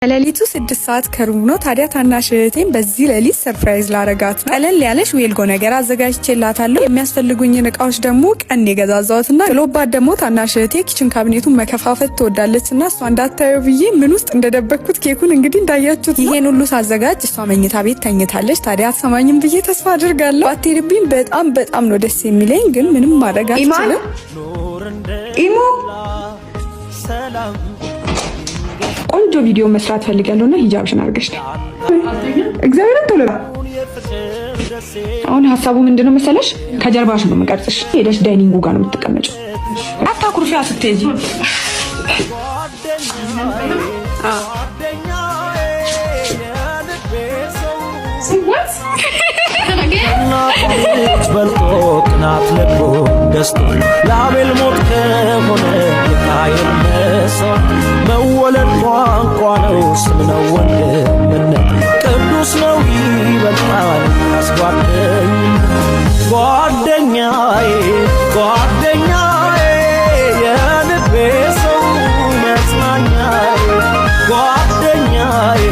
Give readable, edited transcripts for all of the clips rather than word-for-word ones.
ለሊቱ 6 ሰዓት ከሩብ ነው። ታዲያ ታናሽ እህቴን በዚህ ሌሊት ሰርፕራይዝ ላረጋት ነው። ቀለል ያለሽ ዌልጎ ነገር አዘጋጅቼላታለሁ። የሚያስፈልጉኝን እቃዎች ደግሞ ቀን የገዛዛሁትና ጥሎባት ደግሞ ታናሽ እህቴ ኪችን ካቢኔቱን መከፋፈት ትወዳለችና እሷ እንዳታየው ብዬ ምን ውስጥ እንደደበቅኩት ኬኩን እንግዲህ እንዳያችሁት ይሄን ሁሉ ሳዘጋጅ እሷ መኝታ ቤት ተኝታለች። ታዲያ አትሰማኝም ብዬ ተስፋ አድርጋለሁ። አትሄድብኝ በጣም ነው ደስ የሚለኝ፣ ግን ምንም ማድረግ አልችልም። ኢሞ ቆንጆ ቪዲዮ መስራት ፈልጋለሁና ሂጃብሽን አድርገሽ ነው። እግዚአብሔርን ቶሎ አሁን ሐሳቡ ምንድነው መሰለሽ? ከጀርባሽ ነው የምቀርጽሽ። ሄደሽ ዳይኒንጉ ጋር ነው የምትቀመጪው። አታኩርፊያ ስትሄጂ። በልጦ ቅናት ለቦ ደስቶ ላቤል ሞት ከሆነ የቃየል ሰው መወለድ ቋንቋ ነው፣ ስም ነው ወንድምነት ቅዱስ ነው ይበልጣል አስጓደኝ ጓደኛዬ ጓደኛዬ የልቤ ሰው መጽናኛዬ ጓደኛዬ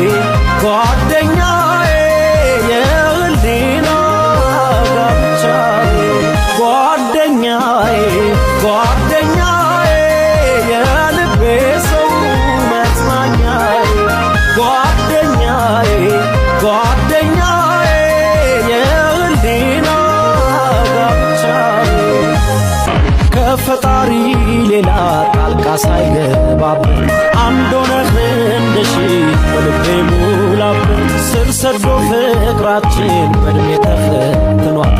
ጓደኛዬ የህሊና ጋብቻዬ ጓደኛዬ ጓደኛዬ የልቤ ሰው መጽናኛዬ ጓደኛዬ ጓደኛዬ የህሊና ጋብቻዬ ከፈጣሪ ሌላ ጣልቃ ሳይገባብን አንድ ሆነህ እንደሺ በልቤ ሙላብን ስር ሰዶ ፍቅራችን በእድሜ ተፈትኗል።